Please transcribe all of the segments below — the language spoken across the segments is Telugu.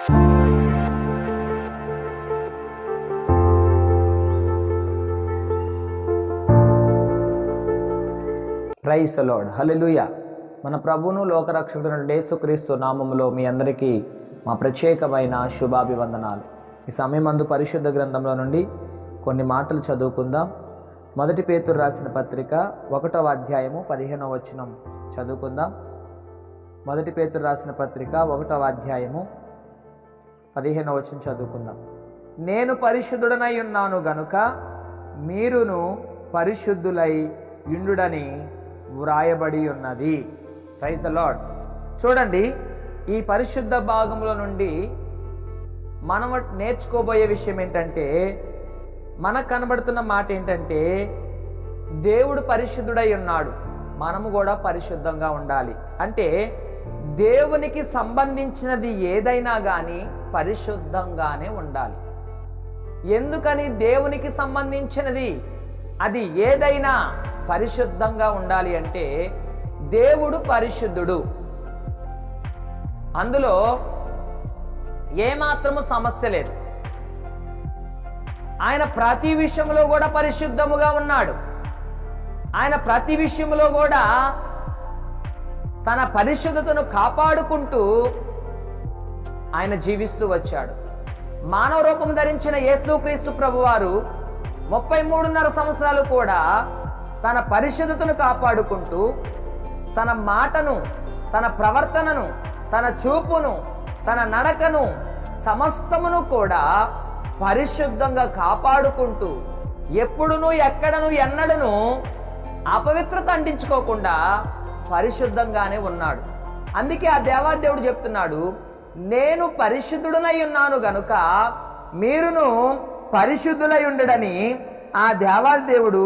ప్రైజ్ ది లార్డ్, హల్లెలూయా. మన ప్రభువును లోకరక్షకుడైన యేసుక్రీస్తు నామములో మీ అందరికీ మా ప్రత్యేకమైన శుభాభివందనాలు. ఈ సమయమందు పరిశుద్ధ గ్రంథంలో నుండి కొన్ని మాటలు చదువుకుందాం. మొదటి పేతురు రాసిన పత్రిక 1వ అధ్యాయము 15వ వచనం చదువుకుందాం. మొదటి పేతురు రాసిన పత్రిక 1వ అధ్యాయము 15వ వచనం చదువుకుందాం. నేను పరిశుద్ధుడనై ఉన్నాను గనుక మీరును పరిశుద్ధులై యుండుడని వ్రాయబడి ఉన్నది. Praise the Lord. చూడండి, ఈ పరిశుద్ధ భాగంలో నుండి మనం నేర్చుకోబోయే విషయం ఏంటంటే, మనకు కనబడుతున్న మాట ఏంటంటే, దేవుడు పరిశుద్ధుడై ఉన్నాడు, మనము కూడా పరిశుద్ధంగా ఉండాలి. అంటే దేవునికి సంబంధించినది ఏదైనా కానీ పరిశుద్ధంగానే ఉండాలి. ఎందుకని దేవునికి సంబంధించినది అది ఏదైనా పరిశుద్ధంగా ఉండాలి అంటే, దేవుడు పరిశుద్ధుడు, అందులో ఏమాత్రము సమస్య లేదు. ఆయన ప్రతి విషయంలో కూడా పరిశుద్ధముగా ఉన్నాడు. ఆయన ప్రతి విషయంలో కూడా తన పరిశుద్ధతను కాపాడుకుంటూ ఆయన జీవిస్తూ వచ్చాడు. మానవ రూపం ధరించిన యేసుక్రీస్తు ప్రభువారు 33.5 సంవత్సరాలు కూడా తన పరిశుద్ధతను కాపాడుకుంటూ తన మాటను, తన ప్రవర్తనను, తన చూపును, తన నడకను సమస్తమును కూడా పరిశుద్ధంగా కాపాడుకుంటూ ఎప్పుడునూ ఎక్కడను ఎన్నడను అపవిత్రత అంటించుకోకుండా పరిశుద్ధంగానే ఉన్నాడు. అందుకే ఆ దేవాదేవుడు చెప్తున్నాడు, నేను పరిశుద్ధుడనై ఉన్నాను గనుక మీరును పరిశుద్ధులై ఉండడని ఆ దేవాదేవుడు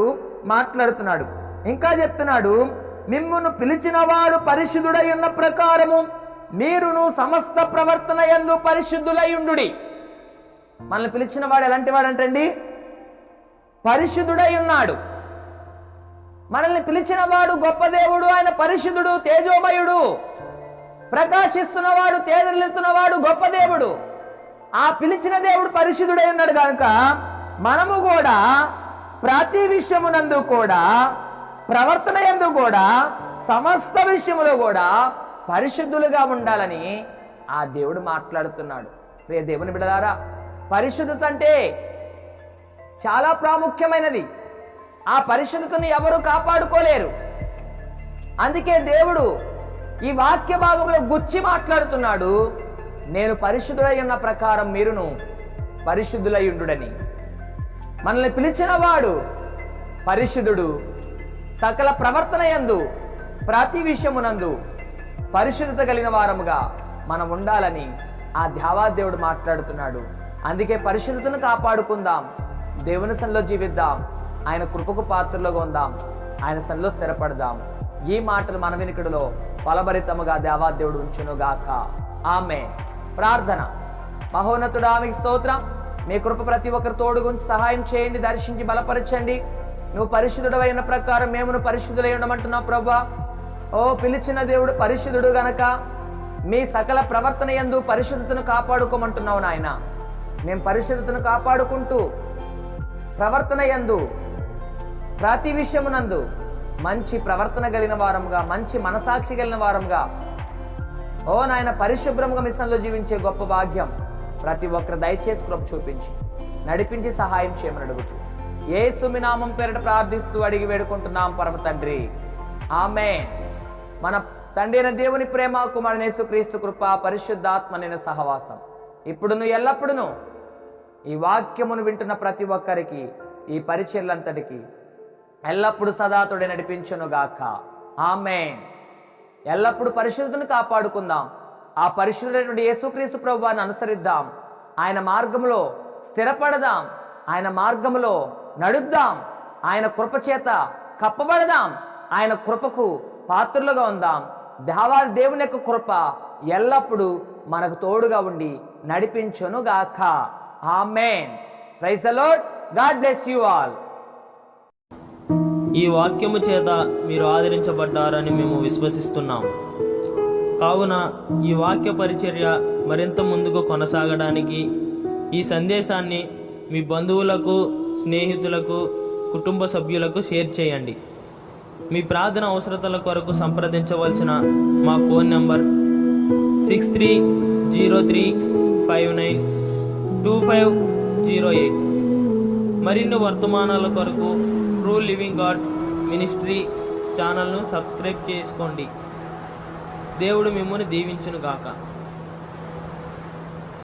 మాట్లాడుతున్నాడు. ఇంకా చెప్తున్నాడు, మిమ్మును పిలిచిన వాడు పరిశుద్ధుడై ఉన్న ప్రకారము మీరును సమస్త ప్రవర్తన యందు పరిశుద్ధులై ఉండుడి. మనల్ని పిలిచిన వాడు ఎలాంటి వాడంటండి? పరిశుద్ధుడై ఉన్నాడు. మనల్ని పిలిచిన వాడు గొప్ప దేవుడు, ఆయన పరిశుద్ధుడు, తేజోమయుడు, ప్రకాశిస్తున్నవాడు, తేజరిల్లుతున్నవాడు గొప్ప దేవుడు. ఆ పిలిచిన దేవుడు పరిశుద్ధుడై ఉన్నాడు కనుక మనము కూడా ప్రతి విషయమునందు కూడా, ప్రవర్తన యందు కూడా, సమస్త విషయములో కూడా పరిశుద్ధులుగా ఉండాలని ఆ దేవుడు మాట్లాడుతున్నాడు. ప్రియ దేవుని బిడ్డలారా, పరిశుద్ధత అంటే చాలా ప్రాముఖ్యమైనది. ఆ పరిశుద్ధతను ఎవరు కాపాడుకోలేరు. అందుకే దేవుడు ఈ వాక్య భాగంలో గుచ్చి మాట్లాడుతున్నాడు, నేను పరిశుద్ధులై ఉన్న ప్రకారం మీరును పరిశుద్ధులై ఉండుడని. మనల్ని పిలిచిన వాడు పరిశుద్ధుడు. సకల ప్రవర్తన యందు, ప్రతి విషయమునందు పరిశుద్ధత కలిగిన వారముగా మనం ఉండాలని ఆ దేవాదేవుడు మాట్లాడుతున్నాడు. అందుకే పరిశుద్ధతను కాపాడుకుందాం, దేవుని సన్నిధిలో జీవిద్దాం, ఆయన కృపకు పాత్రలుగా ఉందాం, ఆయన సన్నిధిలో స్థిరపడదాం. ఈ మాటలు మన వినికిడిలో ఫలభరితముగా దేవాదేవుడు ఉంచునుగాక. ఆమేన్. ప్రార్థన. మహోన్నతుడా, మీకు స్తోత్రం. మీ కృప ప్రతి ఒక్కరు తోడుగుంచి సహాయం చేయండి, దర్శించి బలపరచండి. నువ్వు పరిశుద్ధుడైన ప్రకారం మేమును పరిశుద్ధులై ఉండమంటున్నావు ప్రభువా. ఓ పిలిచిన దేవుడు పరిశుద్ధుడు గనక మీ సకల ప్రవర్తన యందు పరిశుద్ధతను కాపాడుకోమంటున్నావు నాయన. మేము పరిశుద్ధతను కాపాడుకుంటూ ప్రవర్తన యందు, ప్రతి విషయమునందు మంచి ప్రవర్తన కలిగిన వారంగా, మంచి మనసాక్షి కలిగిన వారంగా, ఓ నాయన పరిశుభ్రంగా మిషన్లో జీవించే గొప్ప భాగ్యం ప్రతి ఒక్కరు దయచేసి కృప చూపించి నడిపించి సహాయం చేయమని అడుగుతూ యేసు నామం పేరిట ప్రార్థిస్తూ అడిగి వేడుకుంటున్నాం పరమ తండ్రి. ఆమేన్. మన తండ్రి అయిన దేవుని ప్రేమ, కుమారుని యేసుక్రీస్తు కృప, పరిశుద్ధాత్మ నిన్న సహవాసం ఇప్పుడును ఎల్లప్పుడును ఈ వాక్యమును వింటున్న ప్రతి ఒక్కరికి, ఈ పరిచర్లంతటికి ఎల్లప్పుడు సదాతుడే నడిపించును గాక. ఆమేన్. ఎల్లప్పుడు పరిశుద్ధతను కాపాడుకుందాం. ఆ పరిశుద్ధుడైన యేసుక్రీస్తు ప్రభువాన్ని అనుసరిద్దాం. ఆయన మార్గములో స్థిరపడదాం, ఆయన మార్గములో నడుద్దాం, ఆయన కృప చేత కప్పబడదాం, ఆయన కృపకు పాత్రులుగా ఉందాం. దేవుని యొక్క కృప ఎల్లప్పుడూ మనకు తోడుగా ఉండి నడిపించును గాక. ఆమేన్. Praise the Lord. God bless you all. ఈ వాక్యము చేత మీరు ఆదరించబడ్డారని మేము విశ్వసిస్తున్నాం. కావున ఈ వాక్య పరిచర్య మరింత ముందుకు కొనసాగడానికి ఈ సందేశాన్ని మీ బంధువులకు, స్నేహితులకు, కుటుంబ సభ్యులకు షేర్ చేయండి. మీ ప్రార్థన అవసరతల కొరకు సంప్రదించవలసిన మా ఫోన్ నంబర్ 6303592508. మరిన్ని వర్తమానాల కొరకు ట్రూ లివింగ్ గాడ్ మినిస్ట్రీ ఛానల్ను సబ్స్క్రైబ్ చేసుకోండి. దేవుడు మిమ్మల్ని దీవించును గాక.